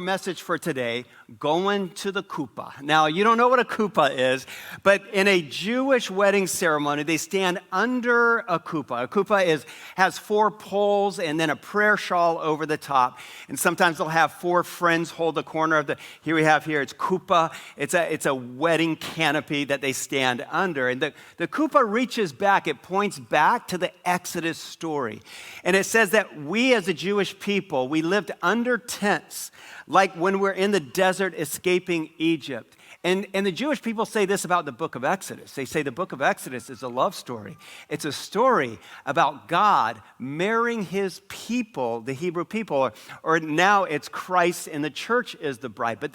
our message for today, Going to the Chuppah. Now, you don't know what a chuppah is, but in a Jewish wedding ceremony, they stand under a chuppah. A chuppah has 4 poles and then a prayer shawl over the top. And sometimes they'll have 4 friends hold the corner of here we have here, it's chuppah. It's a wedding canopy that they stand under. And the chuppah reaches back, it points back to the Exodus story. And it says that we as a Jewish people, we lived under tents, like when we're in the desert escaping Egypt. And the Jewish people say this about the book of Exodus. They say the book of Exodus is a love story. It's a story about God marrying his people, the Hebrew people, or now it's Christ and the church is the bride. But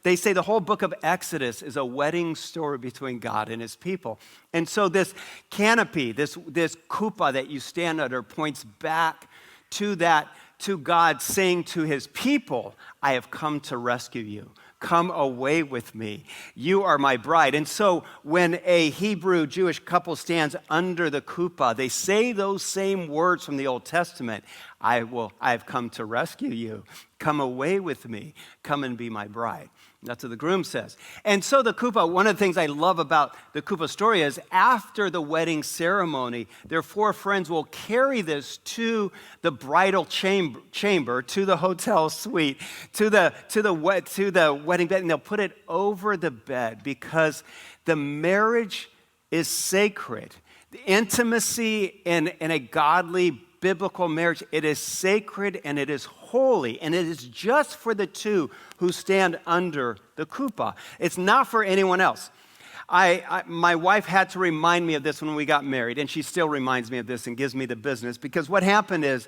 they say the whole book of Exodus is a wedding story between God and his people. And so this canopy, this chuppah that you stand under points back to God saying to his people, I have come to rescue you. Come away with me. You are my bride. And so when a Hebrew Jewish couple stands under the chuppah, they say those same words from the Old Testament. I have come to rescue you. Come away with me. Come and be my bride. That's what the groom says. And so the chuppah, one of the things I love about the chuppah story is after the wedding ceremony, their 4 friends will carry this to the bridal chamber, to the hotel suite, to the wedding bed, and they'll put it over the bed because the marriage is sacred. The intimacy in a godly biblical marriage, it is sacred and it is holy, and it is just for the 2 who stand under the chuppah. It's not for anyone else. My wife had to remind me of this when we got married, and she still reminds me of this and gives me the business, because what happened is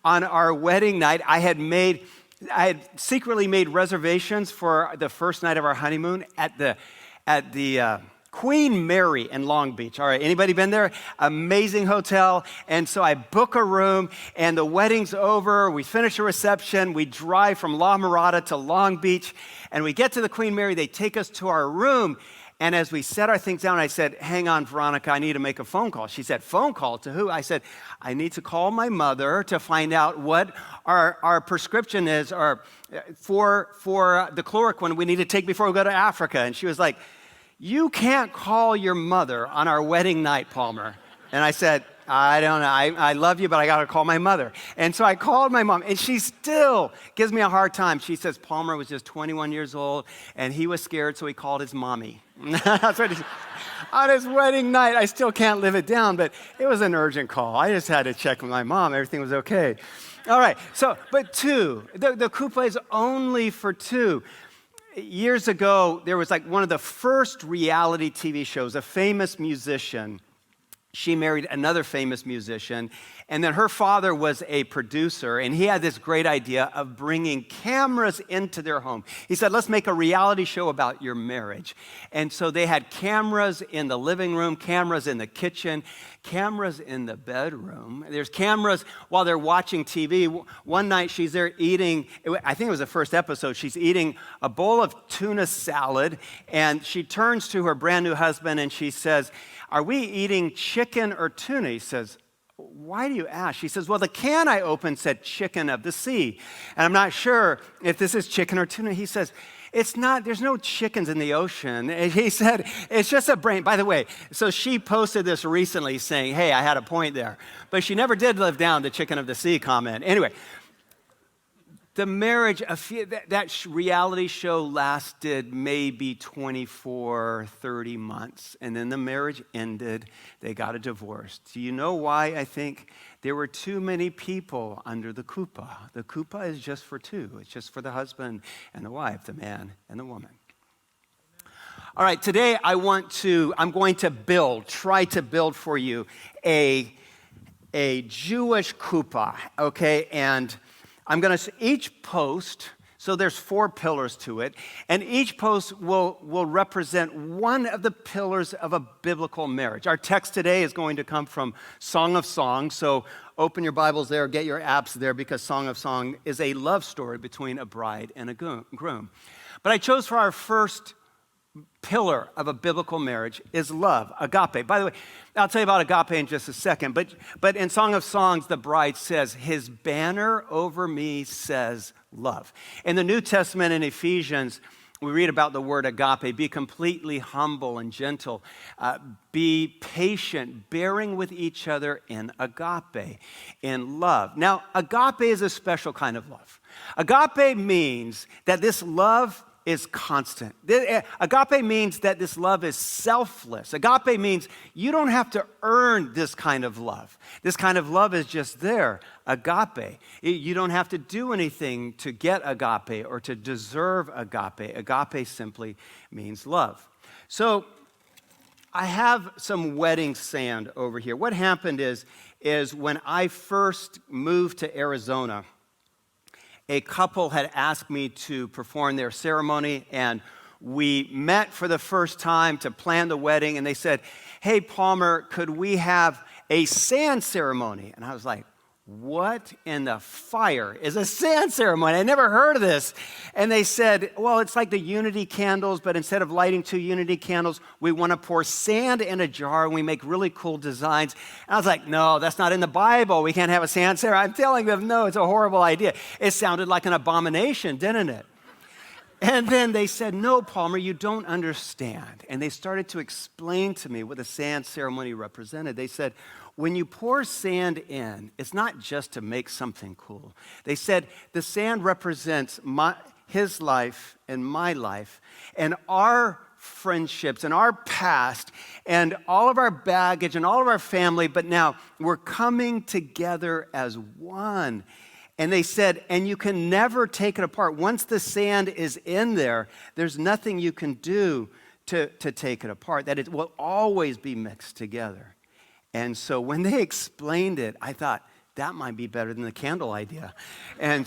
on our wedding night, I had secretly made reservations for the first night of our honeymoon at the Queen Mary in Long Beach. All right, anybody been there? Amazing hotel. And so I book a room, and the wedding's over. We finish a reception. We drive from La Mirada to Long Beach, and we get to the Queen Mary. They take us to our room. And as we set our things down, I said, hang on, Veronica, I need to make a phone call. She said, phone call to who? I said, I need to call my mother to find out what our prescription is for the chloroquine we need to take before we go to Africa. And she was like, you can't call your mother on our wedding night, Palmer. And I said, I don't know. I love you, but I got to call my mother. And so I called my mom, and she still gives me a hard time. She says Palmer was just 21 years old, and he was scared, so he called his mommy. That's what he said. On his wedding night, I still can't live it down, but it was an urgent call. I just had to check with my mom. Everything was okay. All right. So, but 2, the chuppah is only for 2. Years ago, there was like one of the first reality TV shows, a famous musician. She married another famous musician, and then her father was a producer, and he had this great idea of bringing cameras into their home. He said, let's make a reality show about your marriage. And so they had cameras in the living room, cameras in the kitchen, cameras in the bedroom. There's cameras while they're watching TV. One night she's there eating, I think it was the first episode, she's eating a bowl of tuna salad, and she turns to her brand new husband and she says, are we eating chicken or tuna? He says, why do you ask? She says, well, the can I opened said chicken of the sea, and I'm not sure if this is chicken or tuna. He says, it's not, there's no chickens in the ocean. And he said, it's just a brain. By the way, so she posted this recently saying, hey, I had a point there. But she never did live down the chicken of the sea comment. Anyway, the marriage, that reality show lasted maybe 24, 30 months. And then the marriage ended. They got a divorce. Do you know why? I think there were too many people under the chuppah. The chuppah is just for 2. It's just for the husband and the wife, the man and the woman. All right, today I'm going to try to build for you a Jewish chuppah, okay? And I'm going to, each post, so there's 4 pillars to it, and each post will represent one of the pillars of a biblical marriage. Our text today is going to come from Song of Songs, so open your Bibles there, get your apps there, because Song of Song is a love story between a bride and a groom. But I chose for our first pillar of a biblical marriage is love, agape. By the way, I'll tell you about agape in just a second, but in Song of Songs, the bride says, his banner over me says love. In the New Testament in Ephesians, we read about the word agape, be completely humble and gentle, be patient, bearing with each other in agape, in love. Now, agape is a special kind of love. Agape means that this love is constant. Agape means that this love is selfless. Agape means you don't have to earn this kind of love. This kind of love is just there, agape. You don't have to do anything to get agape or to deserve agape. Agape simply means love. So I have some wedding sand over here. What happened is when I first moved to Arizona, a couple had asked me to perform their ceremony, and we met for the first time to plan the wedding, and they said, hey, Palmer, could we have a sand ceremony? And I was like, what in the fire is a sand ceremony? I never heard of this. And they said, well, it's like the unity candles, but instead of lighting 2 unity candles, we want to pour sand in a jar and we make really cool designs. And I was like, no, that's not in the Bible. We can't have a sand ceremony. I'm telling them, no, it's a horrible idea. It sounded like an abomination, didn't it? And then they said, no, Palmer, you don't understand. And they started to explain to me what the sand ceremony represented. They said, when you pour sand in, it's not just to make something cool. They said the sand represents his life and my life and our friendships and our past and all of our baggage and all of our family, but now we're coming together as one. And they said, and you can never take it apart. Once the sand is in there, there's nothing you can do to take it apart, that it will always be mixed together. And so when they explained it, I thought, that might be better than the candle idea. And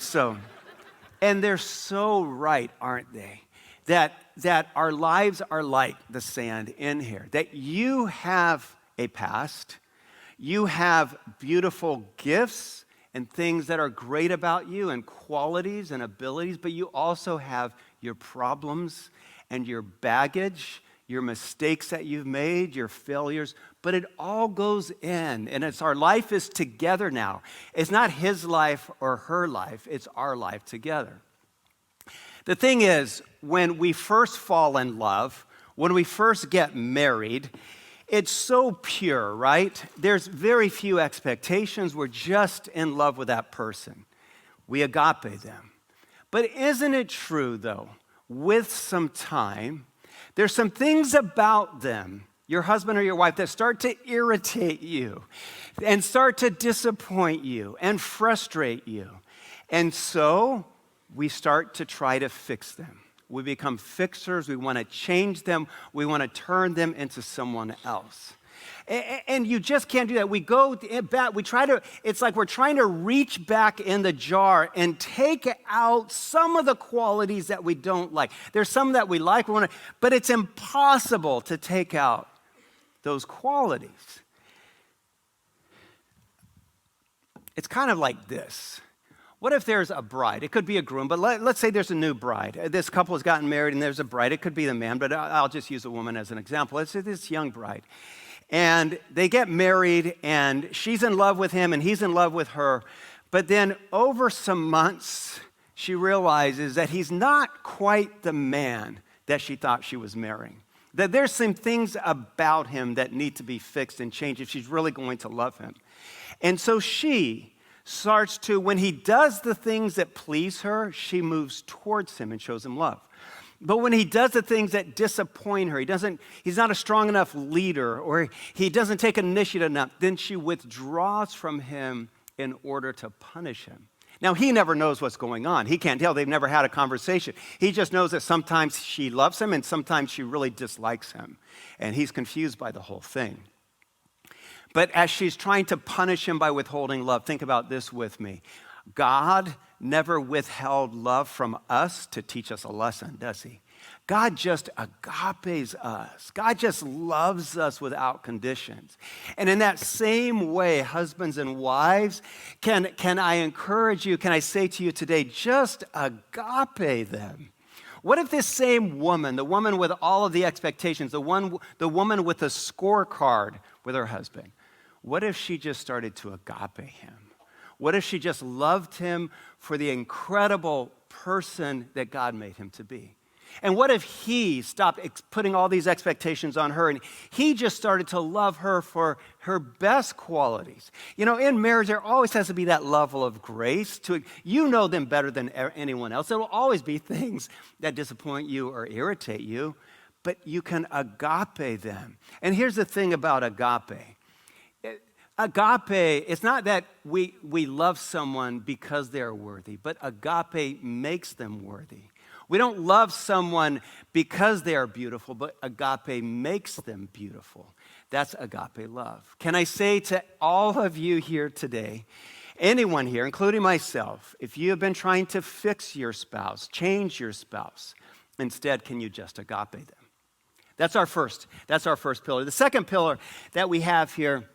they're so right, aren't they? That our lives are like the sand in here. That you have a past, you have beautiful gifts and things that are great about you and qualities and abilities, but you also have your problems and your baggage, your mistakes that you've made, your failures, but it all goes in, and it's our life is together now. It's not his life or her life, it's our life together. The thing is, when we first fall in love, when we first get married, it's so pure, right? There's very few expectations. We're just in love with that person. We agape them. But isn't it true, though, with some time, there's some things about them, your husband or your wife, that start to irritate you and start to disappoint you and frustrate you. And so we start to try to fix them. We become fixers. We want to change them. We want to turn them into someone else. And you just can't do that. We go back, it's like we're trying to reach back in the jar and take out some of the qualities that we don't like. There's some that we like, but it's impossible to take out those qualities. It's kind of like this. What if there's a bride? It could be a groom, but let's say there's a new bride. This couple has gotten married and there's a bride. It could be the man, but I'll just use a woman as an example. Let's say this young bride. And they get married, and she's in love with him, and he's in love with her. But then over some months, she realizes that he's not quite the man that she thought she was marrying. That there's some things about him that need to be fixed and changed if she's really going to love him. And so she starts to, when he does the things that please her, she moves towards him and shows him love. But when he does the things that disappoint her, he's not a strong enough leader, or he doesn't take initiative enough, then she withdraws from him in order to punish him. Now, he never knows what's going on. He can't tell. They've never had a conversation. He just knows that sometimes she loves him and sometimes she really dislikes him. And he's confused by the whole thing. But as she's trying to punish him by withholding love, think about this with me. God never withheld love from us to teach us a lesson, does he? God just agapes us. God just loves us without conditions. And in that same way, husbands and wives, can I encourage you, can I say to you today, just agape them. What if this same woman, the woman with all of the expectations, the woman with the scorecard with her husband, what if she just started to agape him? What if she just loved him for the incredible person that God made him to be? And what if he stopped putting all these expectations on her and he just started to love her for her best qualities? You know, in marriage, there always has to be that level of grace. You know them better than anyone else. There will always be things that disappoint you or irritate you, but you can agape them. And here's the thing about agape. Agape, it's not that we love someone because they're worthy, but agape makes them worthy. We don't love someone because they are beautiful, but agape makes them beautiful. That's agape love. Can I say to all of you here today, anyone here, including myself, if you have been trying to fix your spouse, change your spouse, instead, can you just agape them? That's our first pillar. The second pillar that we have here,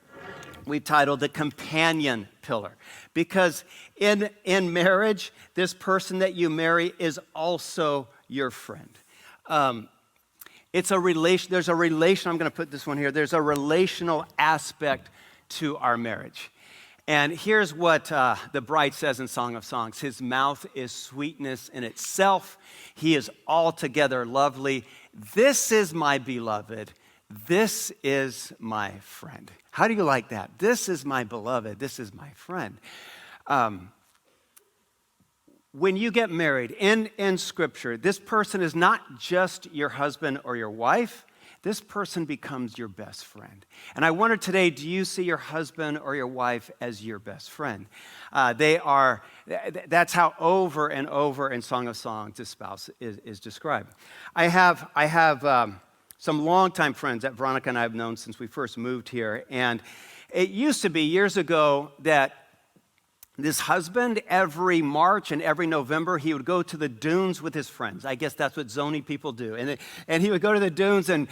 we've titled the companion pillar, because in marriage, this person that you marry is also your friend. It's a relation. There's a relation. I'm going to put this one here. There's a relational aspect to our marriage. And here's what the bride says in Song of Songs. His mouth is sweetness in itself. He is altogether lovely. This is my beloved. This is my friend. How do you like that? This is my beloved. This is my friend. When you get married in Scripture, this person is not just your husband or your wife. This person becomes your best friend. And I wonder today, do you see your husband or your wife as your best friend? That's how over and over in Song of Songs, this spouse is described. I have some longtime friends that Veronica and I have known since we first moved here. And it used to be years ago that this husband, every March and every November, he would go to the dunes with his friends. I guess that's what Zony people do. And he would go to the dunes and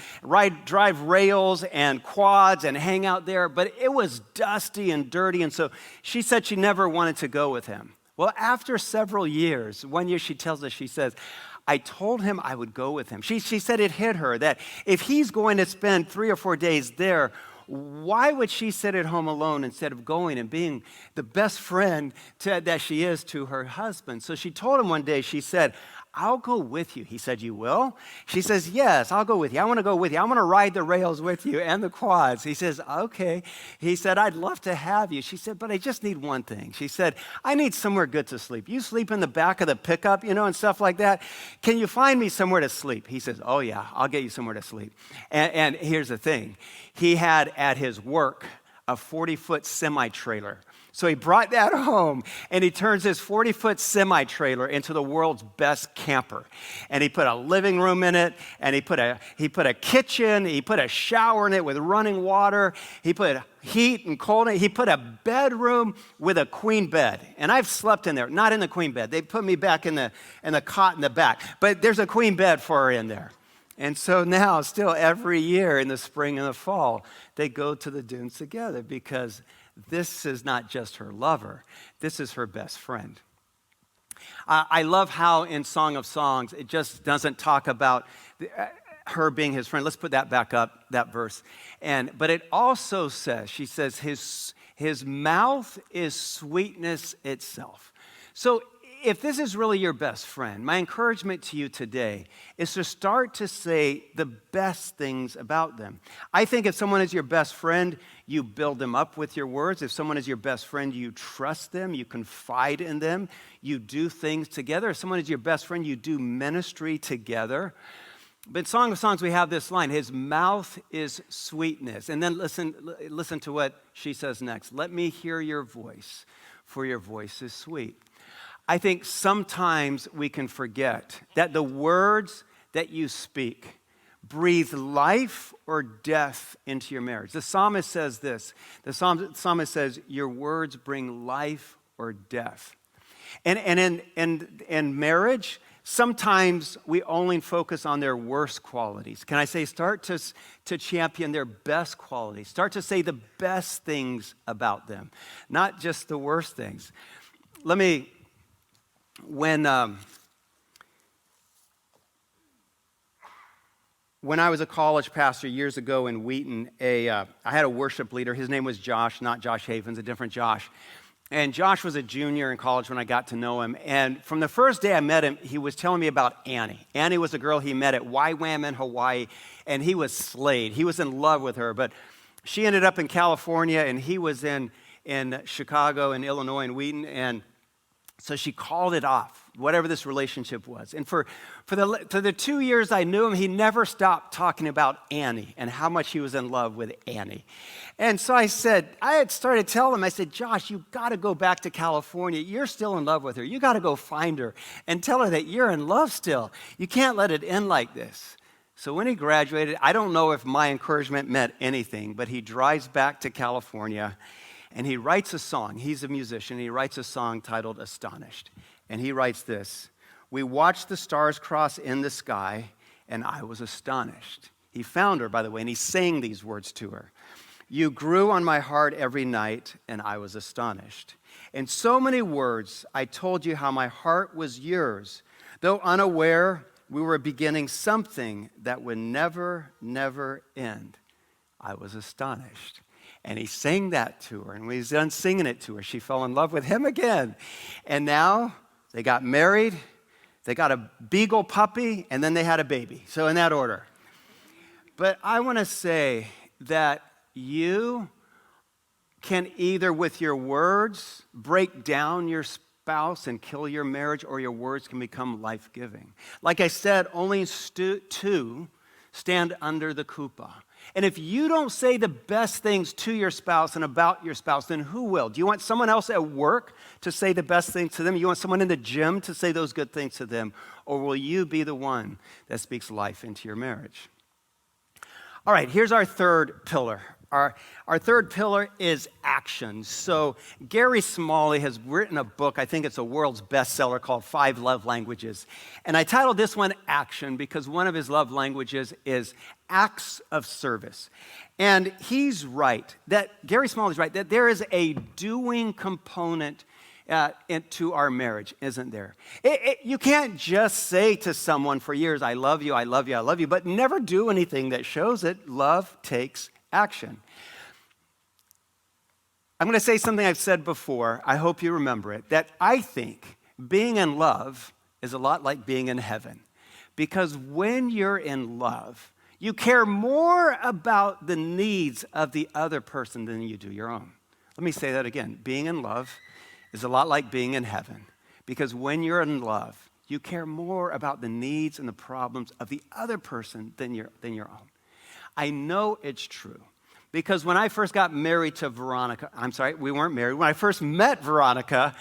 drive rails and quads and hang out there. But it was dusty and dirty. And so she said she never wanted to go with him. Well, after several years, one year she tells us, she says, I told him I would go with him. She said it hit her that if he's going to spend 3 or 4 days there, why would she sit at home alone instead of going and being the best friend that she is to her husband? So she told him one day, she said, I'll go with you. He said, you will? She says, yes, I'll go with you. I want to go with you. I want to ride the rails with you and the quads. He says, okay. He said, I'd love to have you. She said, but I just need one thing. She said, I need somewhere good to sleep. You sleep in the back of the pickup, and stuff like that. Can you find me somewhere to sleep? He says, oh yeah, I'll get you somewhere to sleep. And here's the thing. He had at his work a 40-foot semi-trailer. So he brought that home, and he turns his 40-foot semi-trailer into the world's best camper. And he put a living room in it, and he put a kitchen, he put a shower in it with running water, he put heat and cold in it. He put a bedroom with a queen bed. And I've slept in there, not in the queen bed. They put me back in the cot in the back. But there's a queen bed for her in there. And so now, still every year in the spring and the fall, they go to the dunes together because this is not just her lover. This is her best friend. I love how in Song of Songs, it just doesn't talk about her being his friend. Let's put that back up, that verse. But it also says, she says, his mouth is sweetness itself. So if this is really your best friend, my encouragement to you today is to start to say the best things about them. I think if someone is your best friend, you build them up with your words. If someone is your best friend, you trust them, you confide in them, you do things together. If someone is your best friend, you do ministry together. But in Song of Songs, we have this line, his mouth is sweetness. And then listen to what she says next. Let me hear your voice, for your voice is sweet. I think sometimes we can forget that the words that you speak breathe life or death into your marriage. The psalmist says this. The psalmist says, your words bring life or death. And in marriage, sometimes we only focus on their worst qualities. Can I say start to champion their best qualities. Start to say the best things about them, not just the worst things. When When I was a college pastor years ago in Wheaton, I had a worship leader. His name was Josh, not Josh Havens, a different Josh. And Josh was a junior in college when I got to know him. And from the first day I met him, he was telling me about Annie. Annie was a girl he met at YWAM in Hawaii, and he was slayed. He was in love with her, but she ended up in California, and he was in Chicago and Illinois and Wheaton, and so she called it off, whatever this relationship was. And for the 2 years I knew him, he never stopped talking about Annie and how much he was in love with Annie. And so I had started telling him, I said, Josh, you got to go back to California. You're still in love with her. You got to go find her and tell her that you're in love still. You can't let it end like this. So when he graduated, I don't know if my encouragement meant anything, but he drives back to California and he writes a song. He's a musician. He writes a song titled Astonished. And he writes this: we watched the stars cross in the sky, and I was astonished. He found her, by the way, and he sang these words to her. You grew on my heart every night, and I was astonished. In so many words, I told you how my heart was yours. Though unaware, we were beginning something that would never, never end. I was astonished. And he sang that to her. And when he's done singing it to her, she fell in love with him again. And now they got married, they got a beagle puppy, and then they had a baby. So in that order. But I want to say that you can either with your words break down your spouse and kill your marriage, or your words can become life-giving. Like I said, only two stand under the chuppah. And if you don't say the best things to your spouse and about your spouse, then who will? Do you want someone else at work to say the best things to them? You want someone in the gym to say those good things to them? Or will you be the one that speaks life into your marriage? All right, here's our third pillar. Our third pillar is action. So Gary Smalley has written a book, I think it's a world's bestseller, called 5 Love Languages. And I titled this one Action because one of his love languages is acts of service. And he's right, Gary Smalley's right, that there is a doing component into our marriage, isn't there? You can't just say to someone for years, I love you, I love you, I love you, but never do anything that shows it. Love takes action. I'm going to say something I've said before. I hope you remember it, that I think being in love is a lot like being in heaven. Because when you're in love, you care more about the needs of the other person than you do your own. Let me say that again. Being in love is a lot like being in heaven. Because when you're in love, you care more about the needs and the problems of the other person than your own. I know it's true because when I first got married to Veronica, we weren't married. When I first met Veronica,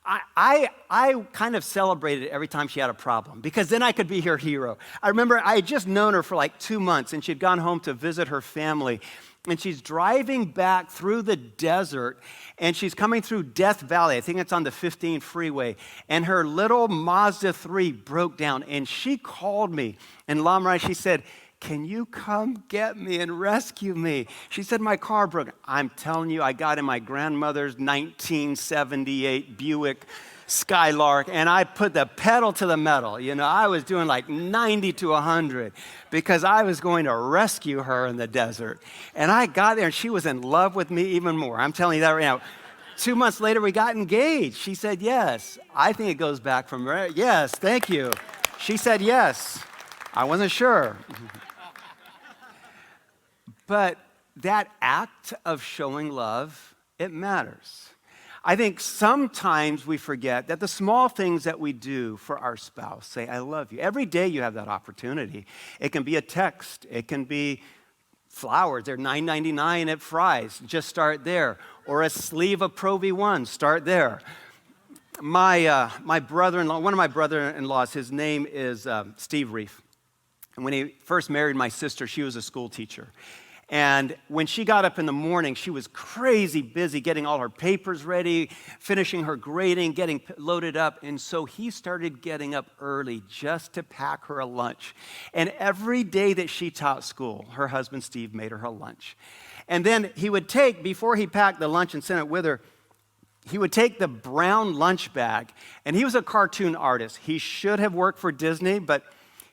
I kind of celebrated every time she had a problem because then I could be her hero. I remember I had just known her for like 2 months and she'd gone home to visit her family. And she's driving back through the desert, and she's coming through Death Valley. I think it's on the 15 freeway. And her little Mazda 3 broke down, and she called me. And Lamrai, she said, can you come get me and rescue me? She said, my car broke. I'm telling you, I got in my grandmother's 1978 Buick Skylark, and I put the pedal to the metal. You know, I was doing like 90 to 100 because I was going to rescue her in the desert. And I got there, and she was in love with me even more. I'm telling you that right now. 2 months later, we got engaged. She said yes. I think it goes back from there. Yes, thank you. She said yes. I wasn't sure. But that act of showing love, it matters. I think sometimes we forget that the small things that we do for our spouse, say, I love you. Every day you have that opportunity. It can be a text. It can be flowers. They're $9.99 at Fry's. Just start there. Or a sleeve of Pro V1. Start there. My brother-in-law, one of my brother-in-laws, his name is Steve Reef. And when he first married my sister, she was a school teacher. And when she got up in the morning, she was crazy busy getting all her papers ready, finishing her grading, getting loaded up. And so he started getting up early just to pack her a lunch. And every day that she taught school, her husband Steve made her lunch. And then he would take, before he packed the lunch and sent it with her, he would take the brown lunch bag. And he was a cartoon artist. He should have worked for Disney, but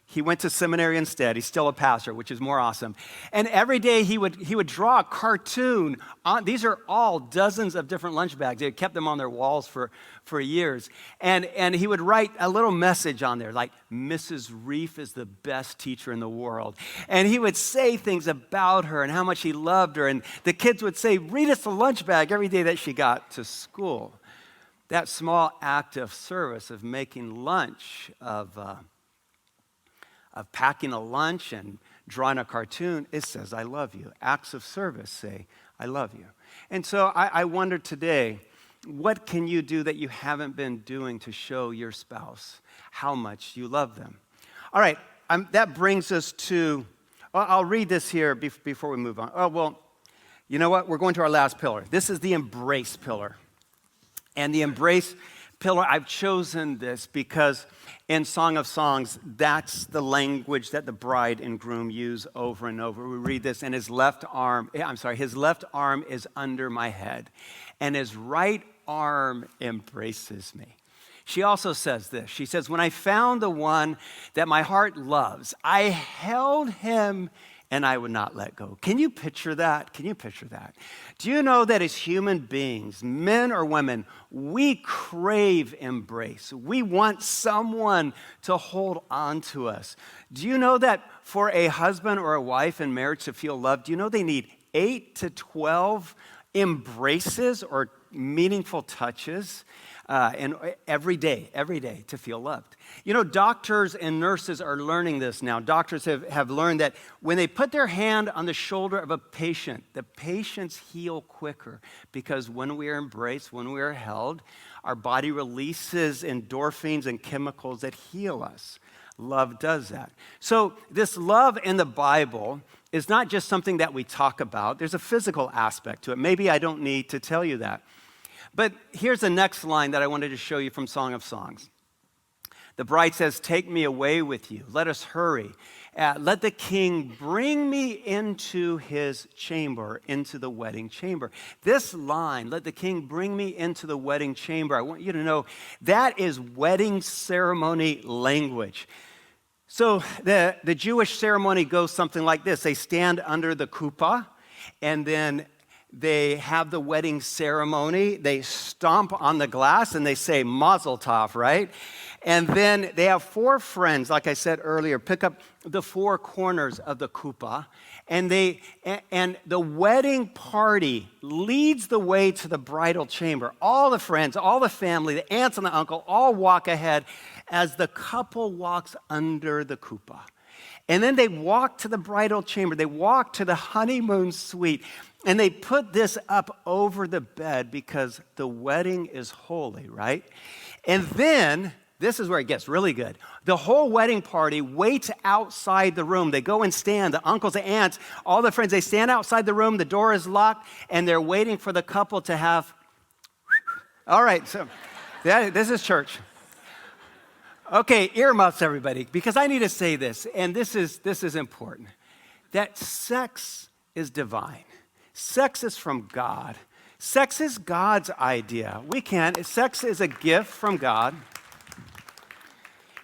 He went to seminary instead. He's still a pastor, which is more awesome. And every day he would draw a cartoon. These are all dozens of different lunch bags. They had kept them on their walls for years. And he would write a little message on there, like, Mrs. Reef is the best teacher in the world. And he would say things about her and how much he loved her. And the kids would say, read us the lunch bag every day that she got to school. That small act of service, of making lunch, of packing a lunch and drawing a cartoon, it says, I love you. Acts of service say, I love you. And so I wonder today, what can you do that you haven't been doing to show your spouse how much you love them? All right, that brings us to, I'll read this here before we move on. Oh, well, you know what? We're going to our last pillar. This is the embrace pillar. And the embrace pillar, I've chosen this because in Song of Songs, that's the language that the bride and groom use over and over. We read this, and his left arm is under my head, and his right arm embraces me. She also says this. She says, when I found the one that my heart loves, I held him and I would not let go. Can you picture that? Can you picture that? Do you know that as human beings, men or women, we crave embrace. We want someone to hold on to us. Do you know that for a husband or a wife in marriage to feel loved, do you know they need 8 to 12 embraces or meaningful touches and every day to feel loved? You know, doctors and nurses are learning this now. Doctors have learned that when they put their hand on the shoulder of a patient, the patients heal quicker because when we are embraced, when we are held, our body releases endorphins and chemicals that heal us. Love does that. So this love in the Bible is not just something that we talk about. There's a physical aspect to it. Maybe I don't need to tell you that. But here's the next line that I wanted to show you from Song of Songs. The bride says, take me away with you. Let us hurry. Let the king bring me into his chamber, into the wedding chamber. This line, let the king bring me into the wedding chamber, I want you to know that is wedding ceremony language. So the Jewish ceremony goes something like this. They stand under the Chuppah, and then they have the wedding ceremony. They stomp on the glass and they say Mazel Tov, right? And then they have 4 friends, like I said earlier, pick up the 4 corners of the Chuppah, and the wedding party leads the way to the bridal chamber. All the friends, all the family, the aunts and the uncle, all walk ahead as the couple walks under the Chuppah. And then they walk to the bridal chamber. They walk to the honeymoon suite. And they put this up over the bed because the wedding is holy, right? And then, this is where it gets really good. The whole wedding party waits outside the room. They go and stand, the uncles, the aunts, all the friends, they stand outside the room, the door is locked, and they're waiting for the couple to have, all right, so this is church. Okay, earmuffs, everybody, because I need to say this, and this is important, that sex is divine. Sex is from God. Sex is God's idea. Sex is a gift from God.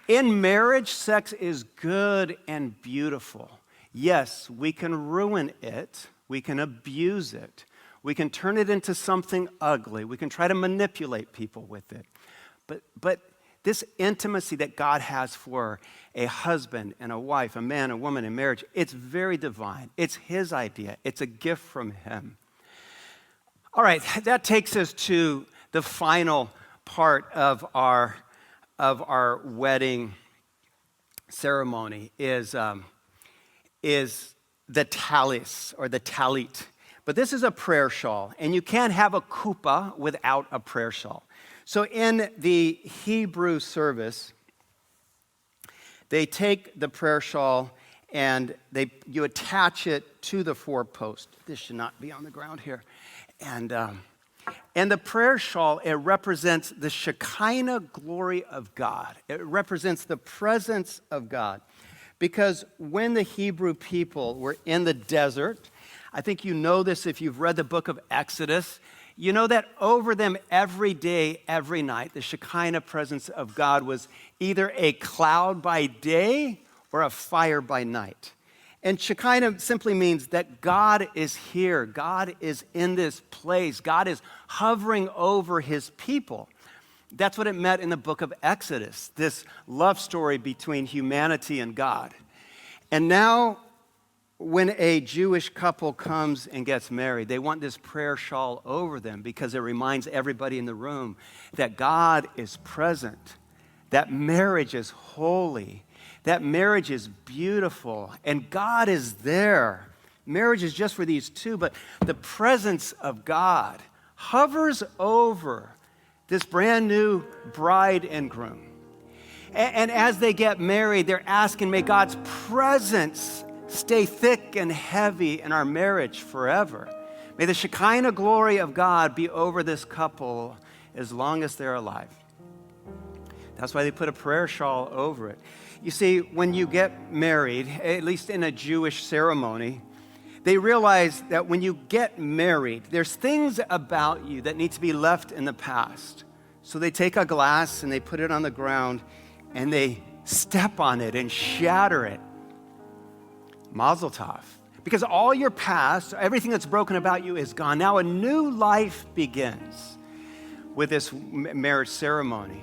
In marriage, sex is good and beautiful. Yes, we can ruin it. We can abuse it. We can turn it into something ugly. We can try to manipulate people with it. But this intimacy that God has for a husband and a wife, a man and woman in marriage, it's very divine. It's his idea. It's a gift from him. All right, that takes us to the final part of our wedding ceremony is the talis or the talit. But this is a prayer shawl, and you can't have a chuppah without a prayer shawl. So in the Hebrew service, they take the prayer shawl and you attach it to the 4-post. This should not be on the ground here. And the prayer shawl, it represents the Shekinah glory of God. It represents the presence of God. Because when the Hebrew people were in the desert, I think you know this if you've read the book of Exodus, you know that over them every day, every night, the Shekinah presence of God was either a cloud by day or a fire by night. And Shekinah simply means that God is here. God is in this place. God is hovering over his people. That's what it meant in the book of Exodus, this love story between humanity and God. And now, when a Jewish couple comes and gets married, they want this prayer shawl over them because it reminds everybody in the room that God is present, that marriage is holy, that marriage is beautiful, and God is there. Marriage is just for these two, but the presence of God hovers over this brand new bride and groom. And as they get married, they're asking, may God's presence stay thick and heavy in our marriage forever. May the Shekinah glory of God be over this couple as long as they're alive. That's why they put a prayer shawl over it. You see, when you get married, at least in a Jewish ceremony, they realize that when you get married, there's things about you that need to be left in the past. So they take a glass and they put it on the ground and they step on it and shatter it. Mazel tov. Because all your past, everything that's broken about you is gone. Now a new life begins with this marriage ceremony.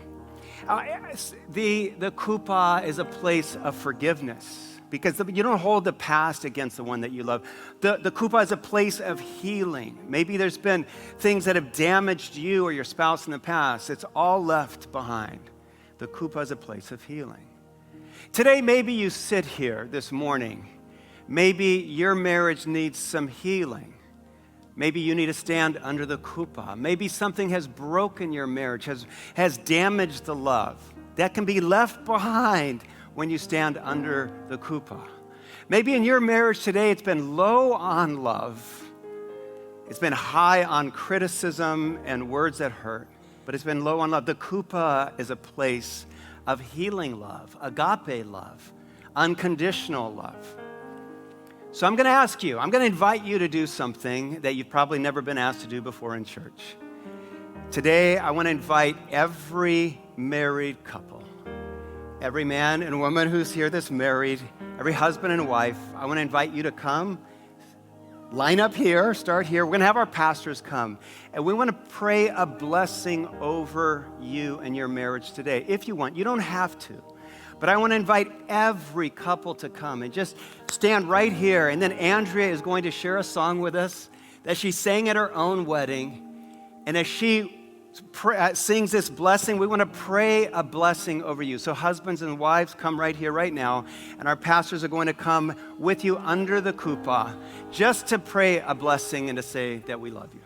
The Chuppah is a place of forgiveness because you don't hold the past against the one that you love. The Chuppah is a place of healing. Maybe there's been things that have damaged you or your spouse in the past. It's all left behind. The Chuppah is a place of healing. Today, maybe you sit here this morning. Maybe your marriage needs some healing. Maybe you need to stand under the Chuppah. Maybe something has broken your marriage, has damaged the love. That can be left behind when you stand under the Chuppah. Maybe in your marriage today, it's been low on love. It's been high on criticism and words that hurt, but it's been low on love. The Chuppah is a place of healing love, agape love, unconditional love. So I'm going to ask you, I'm going to invite you to do something that you've probably never been asked to do before in church. Today, I want to invite every married couple, every man and woman who's here that's married, every husband and wife, I want to invite you to come, line up here, start here. We're going to have our pastors come, and we want to pray a blessing over you and your marriage today. If you want, you don't have to. But I want to invite every couple to come and just stand right here. And then Andrea is going to share a song with us that she sang at her own wedding. And as she sings this blessing, we want to pray a blessing over you. So husbands and wives, come right here, right now. And our pastors are going to come with you under the Chuppah just to pray a blessing and to say that we love you.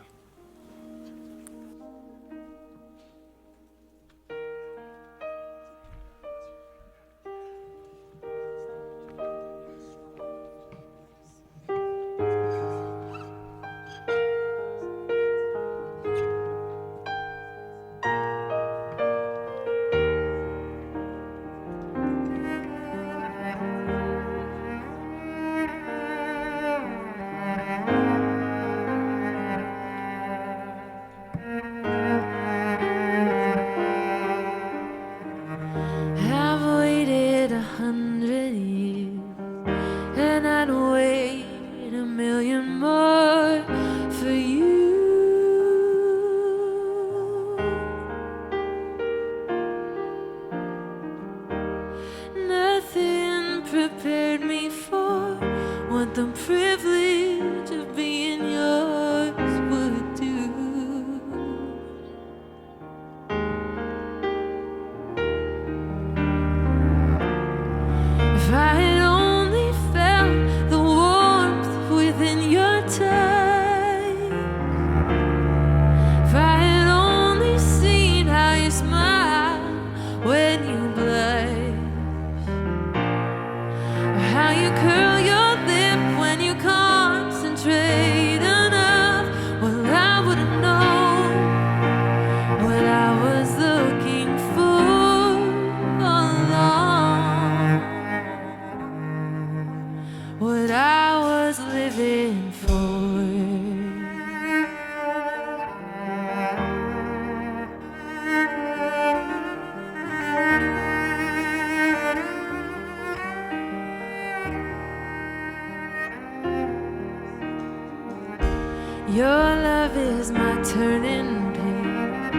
turning pink,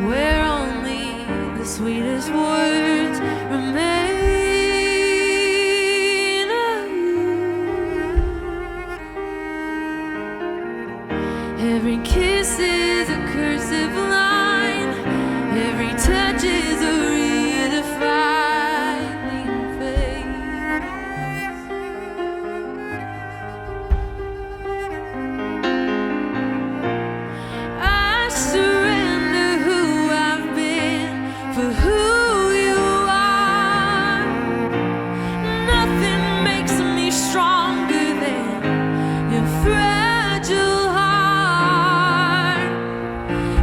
where only the sweetest words remain. Every kiss is a cursive line, every touch is a redefining face. I surrender who I've been for who you are. Nothing makes me stronger than your fragile heart.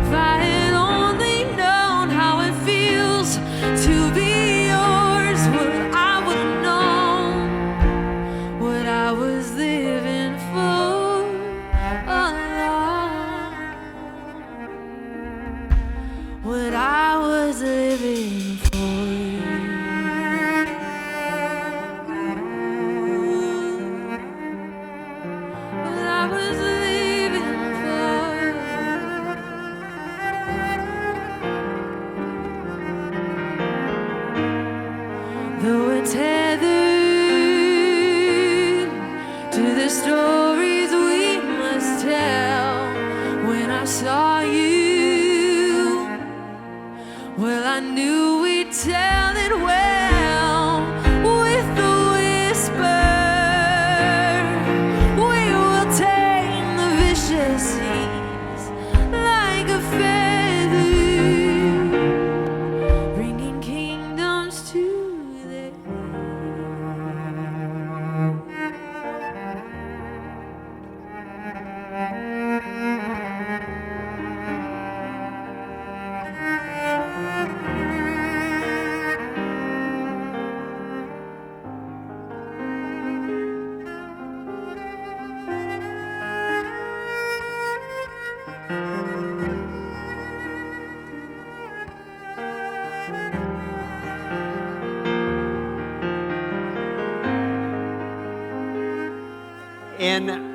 If I had only known how it feels to be yours, would I would have known what I was living for alone. What I was living for. What I was living for. Though we're tethered to the stories we must tell, when I saw you, well, I knew we'd tell it well. With the whisper, we will tame the vicious seas like a feather, bringing kingdoms to their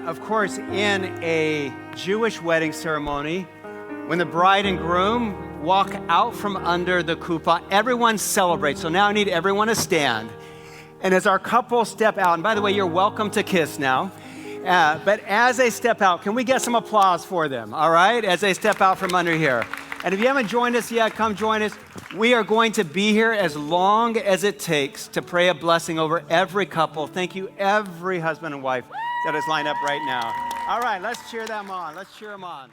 Of course, in a Jewish wedding ceremony, when the bride and groom walk out from under the chuppah, everyone celebrates. So now I need everyone to stand. And as our couple step out, and by the way, you're welcome to kiss now. But as they step out, can we get some applause for them, all right? As they step out from under here. And if you haven't joined us yet, come join us. We are going to be here as long as it takes to pray a blessing over every couple. Thank you, every husband and wife that is lined up right now. All right, let's cheer them on. Let's cheer them on.